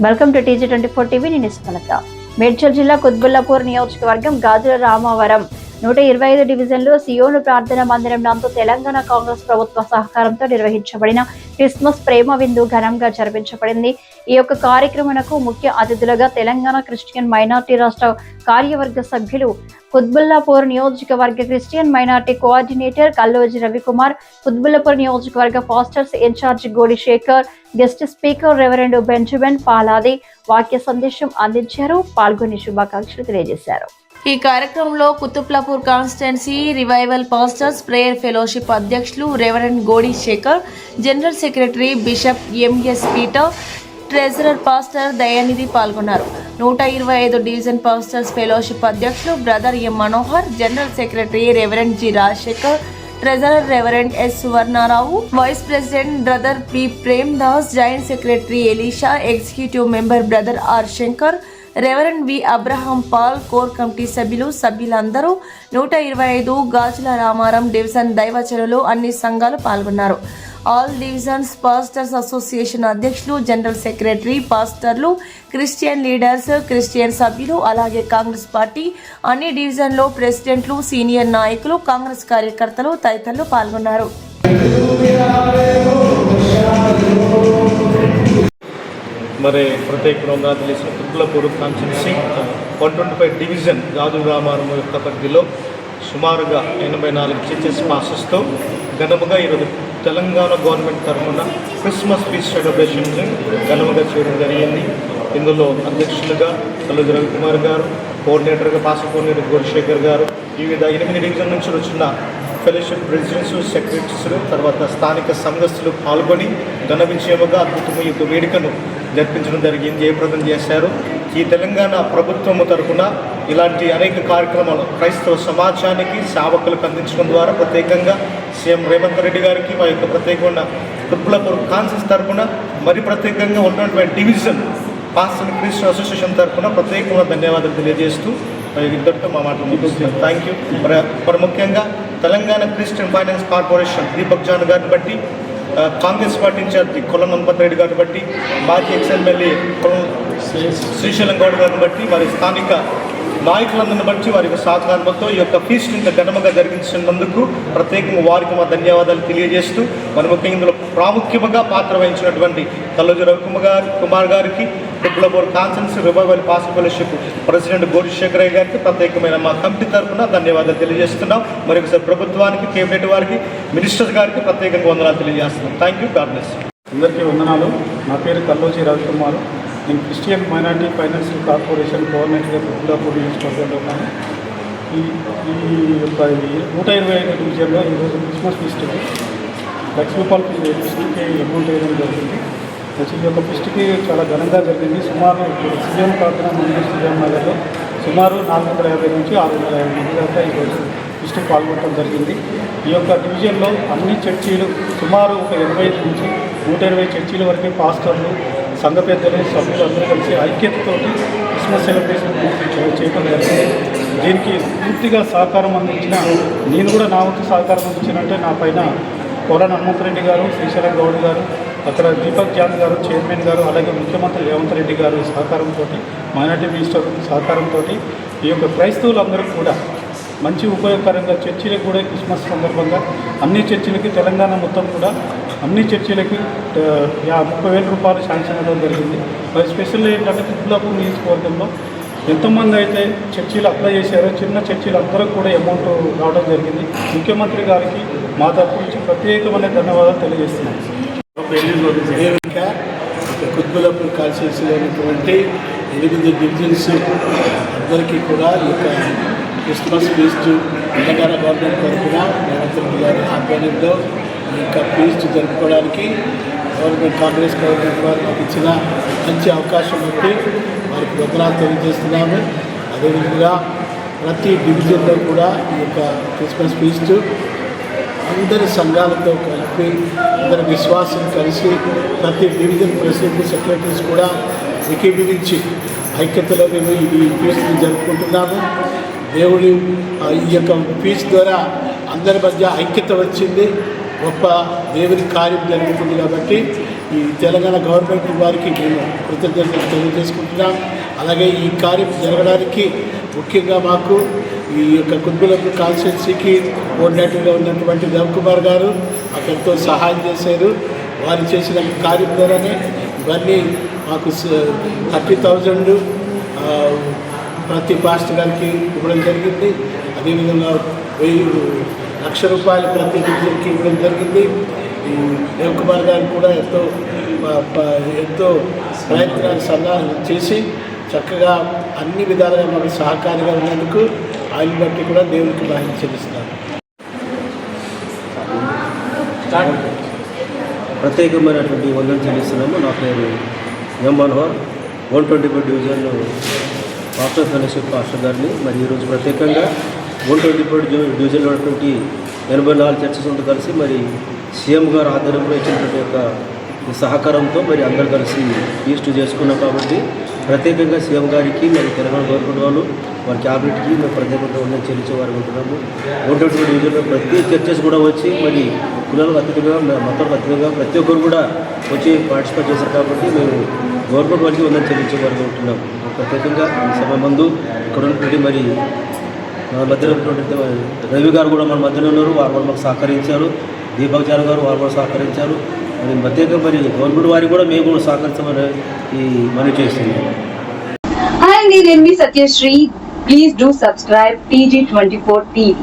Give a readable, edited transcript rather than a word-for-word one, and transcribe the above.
Welcome to TG24 TV. నేను సుమలత. మేడ్చల్ జిల్లా కుత్బుల్లాపూర్ నియోజకవర్గం గాజుల రామవరం 125 డివిజన్లో సియోను ప్రార్థన మందిరం నందు తెలంగాణ కాంగ్రెస్ ప్రభుత్వ సహకారంతో నిర్వహించబడిన క్రిస్మస్ ప్రేమ విందు ఘనంగా జరిపించబడింది. ఈ యొక్క కార్యక్రమానికి ముఖ్య అతిథులుగా తెలంగాణ క్రిస్టియన్ మైనార్టీ రాష్ట్ర కార్యవర్గ సభ్యులు, కుత్బుల్లాపూర్ నియోజకవర్గ christian minority coordinator Kalloji Ravikumar, Quthbullapur నియోజకవర్గ pastors incharge Godi Shekhar, guest speaker reverend Benjamin Paladi వాక్య సందేశం అందించారు. పాల్గొని శుభాకాంక్షలు తెలియజేశారు. ఈ కార్యక్రమంలో Kutbullapur constituency revival pastors prayer fellowship అధ్యక్షులు reverend Godi Shekhar, general secretary bishop MS Peter, treasurer pastor Dayanidhi పాల్గొన్నారు. 125 డివిజన్ పాస్టర్స్ ఫెలోషిప్ అధ్యక్షులు brother M Manohar, general secretary reverend G Rajashekhar, treasurer reverend S Suvarnarao, vice president brother P Prem Das, joint secretary Elisha, executive member brother R Shankar, reverend V Abraham Paul, core committee సభ్యులందరూ 125 Gajula Ramaram division దైవచనులు అన్ని సంఘాలు పాల్గొన్నారు. All divisions pastors association అధ్యక్షులు, general secretary, పాస్టర్లు, Christian leaders, Christian సభ్యులు, అలాగే Congress party అన్ని డివిజన్లో ప్రెసిడెంట్లు, సీనియర్ నాయకులు, కాంగ్రెస్ కార్యకర్తలు తదితరులు పాల్గొన్నారు. మరి ప్రత్యేకంగా తెలిసిన కుత్బుల్లాపూర్ కాన్స్టిట్యున్సీ 125 డివిజన్ గాజుల రామారం యొక్క పరిధిలో సుమారుగా 84 చర్చెస్ పాస్టర్స్తో ఘనముగా ఈరోజు తెలంగాణ గవర్నమెంట్ తరఫున క్రిస్మస్ ఫీస్ట్ సెలబ్రేషన్ ఘనముగా చేయడం జరిగింది. ఇందులో అధ్యక్షులుగా కల్లోజి రవికుమార్ గారు, కోఆర్డినేటర్గా పాస్టర్ కోఆర్డినేటర్ గోడిశేఖర్ గారు, వివిధ 8 డివిజన్ నుంచి వచ్చిన ఫెలోషిప్ ప్రెసిడెంట్స్, సెక్రటరీస్, తర్వాత స్థానిక సంఘస్థులు పాల్గొని ఘన విజయముగా అద్భుతమైన యొక్క వేడుకను జరిపించడం జరిగింది, జయప్రదం చేశారు. ఈ తెలంగాణ ప్రభుత్వము తరఫున ఇలాంటి అనేక కార్యక్రమాలు క్రైస్తవ సమాజానికి సేవకులకు అందించడం ద్వారా ప్రత్యేకంగా సీఎం రేవంత్ రెడ్డి గారికి మా యొక్క ప్రత్యేకమైన కుత్బుల్లాపూర్ కాన్స్టిట్యున్సీ తరఫున మరి ప్రత్యేకంగా 125 డివిజన్ పాస్టర్ క్రిస్టియన్ అసోసియేషన్ తరఫున ప్రత్యేకంగా ధన్యవాదాలు తెలియజేస్తూ ఇద్దరితో మా మాటలు ముగిస్తున్నాను. Thank you. మరి ముఖ్యంగా Telangana Christian finance corporation Deepak John గారిని బట్టి, కాంగ్రెస్ పార్టీ ఇన్ఛార్జి కొల్లం హనుమంతరెడ్డి గారిని బట్టి, మాజీ ఎక్స్ఎమ్మెల్యే కొల్లం శ్రీశైలం గౌడ్ గారిని బట్టి, వారి స్థానిక నాయకులందరిని బట్టి వారి యొక్క సహకారంతో ఈ యొక్క ఫీస్ట్ ఇంత ఘనంగా జరిగించినందుకు ప్రత్యేకంగా వారికి మా ధన్యవాదాలు తెలియజేస్తూ, మరి ముఖ్యంగా ఇందులో ప్రాముఖ్యంగా పాత్ర వహించినటువంటి కల్లోజి రవికుమార్ గారికి, Quthbullapur constituency revival pastor fellowship president Godi Shekar గారికి ప్రత్యేకమైన మా కమిటీ తరఫున ధన్యవాదాలు తెలియజేస్తున్నాం. మరి ఒకసారి ప్రభుత్వానికి, కేబినెట్ వారికి, మినిస్టర్స్ గారికి ప్రత్యేకంగా వందనాలు తెలియజేస్తున్నాం. Thank you. God bless. అందరికీ వందనాలు. నా పేరు కల్లోజి రవికుమార్. నేను క్రిస్టియన్ మైనార్టీ ఫైనాన్షియల్ కార్పొరేషన్ కోఆర్డినేటర్గా కుత్బుల్లాపూర్ నియోజకవర్గంలో ఉన్నాను. ఈ యొక్క 125 డివిజన్లో ఈరోజు క్రిస్మస్ ఫీస్ట్కి లక్ష్మీపాల్ ఫీస్ట్కి అమౌంట్ వేయడం జరిగింది. ఈ యొక్క ఫీస్ట్కి చాలా ఘనంగా జరిగింది. సుమారు సీఎం ప్రార్థన మందిర్ సీఎం నగర్లో సుమారు 450 నుంచి 650 మంది దాకా ఈరోజు ఫీస్ట్కి పాల్గొనడం జరిగింది. ఈ యొక్క డివిజన్లో అన్ని చర్చీలు సుమారు ఒక 85 నుంచి 120 చర్చీల వరకు పాస్టర్లు, సంఘ పెద్దలు, సభ్యులు అందరూ కలిసి ఐక్యతతోటి క్రిస్మస్ సెలబ్రేషన్ చేయడం జరిగింది. దీనికి పూర్తిగా సహకారం అందించిన, నేను కూడా నా వంతు సహకారం అందించినంటే నా పైన కోరన్ హనుమంతరెడ్డి గారు, శ్రీశైలం గౌడ్ గారు, అక్కడ దీపక్ జాన్ గారు చైర్మన్ గారు, అలాగే ముఖ్యమంత్రి రేవంత్ రెడ్డి గారు సహకారంతో, మైనార్టీ మినిస్టర్ సహకారంతో ఈ యొక్క క్రైస్తవులందరూ కూడా మంచి ఉపయోగకరంగా చర్చిలకు కూడా క్రిస్మస్ సందర్భంగా అన్ని చర్చిలకి, తెలంగాణ మొత్తం కూడా అన్ని చర్చిలకి 30,000 రూపాయలు శాంక్షన్ అవ్వడం జరిగింది. మరి స్పెషల్ ఏంటంటే కుత్బుల్లాపూర్ నియోజకవర్గంలో ఎంతమంది అయితే చర్చీలు అప్లై చేశారో చిన్న చర్చీలు అందరూ కూడా అమౌంట్ రావడం జరిగింది. ముఖ్యమంత్రి గారికి మా తరపు నుంచి ప్రత్యేకమైన ధన్యవాదాలు తెలియజేస్తున్నాను. కుత్బుల్లాపూర్ కాన్స్టిట్యున్సీలో ఉన్నటువంటి 8 డివిజన్స్ అందరికీ కూడా ఈ యొక్క క్రిస్మస్ ఫీస్ట్ తెలంగాణ గవర్నమెంట్ తరఫున రేవంత్ రెడ్డి గారి ఆధ్వర్యంలో ఈ యొక్క ఫీస్ట్ జరుపుకోవడానికి గవర్నమెంట్ కాంగ్రెస్ గవర్నమెంట్ వారికి ఇచ్చిన మంచి అవకాశం బట్టి వారికి వందనాలు తెలియజేస్తున్నాము. అదేవిధంగా ప్రతి డివిజన్లో కూడా ఈ యొక్క క్రిస్మస్ ఫీస్ట్ అందరి సంఘాలతో కలిపి, అందరి విశ్వాసం కలిసి ప్రతి డివిజన్ ప్రెసిడెంట్, సెక్రటరీస్ కూడా ఏకీభవించి ఐక్యతలో మేము ఈ ఫీస్ట్ని జరుపుకుంటున్నాము. దేవుడి ఈ యొక్క ఫీస్ట్ ద్వారా అందరి మధ్య ఐక్యత వచ్చింది, గొప్ప దేవుని కార్యం జరుగుతుంది. కాబట్టి ఈ తెలంగాణ గవర్నమెంట్ వారికి మేము కృతజ్ఞతలు తెలియజేసుకుంటున్నాం. అలాగే ఈ కార్యం జరగడానికి ముఖ్యంగా మాకు ఈ యొక్క కుత్బుల్లాపూర్ కాన్స్టిట్యున్సీకి కోఆర్డినేటర్గా ఉన్నటువంటి రవికుమార్ గారు మాకు ఎంతో సహాయం చేశారు. వారు చేసిన కార్యం ద్వారానే ఇవన్నీ మాకు 30,000 ప్రతి పాస్టర్ గారికి ఇవ్వడం జరిగింది. అదేవిధంగా 1,00,000 రూపాయలు ప్రతి డివిజన్కి ఇవ్వడం జరిగింది. ఈ రవికుమార్ గారు కూడా ఎంతో ప్రయత్నాలు సన్నాహాలు చేసి చక్కగా అన్ని విధాలుగా మనకు సహకారిగా ఉన్నందుకు ఆయన బట్టి కూడా దేవునికి మహిమ చెల్లిస్తున్నారు. ప్రత్యేకమైనటువంటి వందనం చెల్లిస్తున్నాము. నా పేరు M Manohar, 124 division pastor fellowship pastor గారిని. మరి ఈరోజు ప్రత్యేకంగా 124 డివిజన్లో ఉన్నటువంటి 84 చర్చెస్తో కలిసి మరి సీఎం గారు ఆధ్వర్యంలో ఇచ్చినటువంటి యొక్క సహకారంతో మరి అందరు కలిసి ఈస్ట్ చేసుకున్నాం. కాబట్టి ప్రత్యేకంగా సీఎం గారికి మరి తెలంగాణ గవర్నమెంట్ వాళ్ళు వారి క్యాబినెట్కి మేము ప్రత్యేకంగా ఉందని చెల్లించే వారు ఉంటున్నాము. 124 డివిజన్లో ప్రతి చర్చెస్ కూడా వచ్చి మరి పిల్లలకు అతిథిగా మొత్తం అతిథిగా ప్రతి ఒక్కరు కూడా వచ్చి పార్టిసిపేట్ చేశారు. కాబట్టి మేము గవర్నమెంట్ వారికి ఉందని చెల్లించే వారు ఉంటున్నాము. ప్రత్యేకంగా ఈ సభ ముందు ఇక్కడ ఉన్నటువంటి మరి మన మధ్యలో ఉన్నటువంటి రవి గారు కూడా మన మధ్యలో ఉన్నారు. వారు కూడా మాకు సహకరించారు. దీపక్ చారు గారు వారు కూడా సహకరించారు. మరి ప్రత్యేకంగా మరి గవర్నమెంట్ వారికి కూడా మేము కూడా సహకరించమని ఈ మనవి చేస్తున్నాం. Hi, నేను మీ Satyasri. Please do subscribe TG24 TV.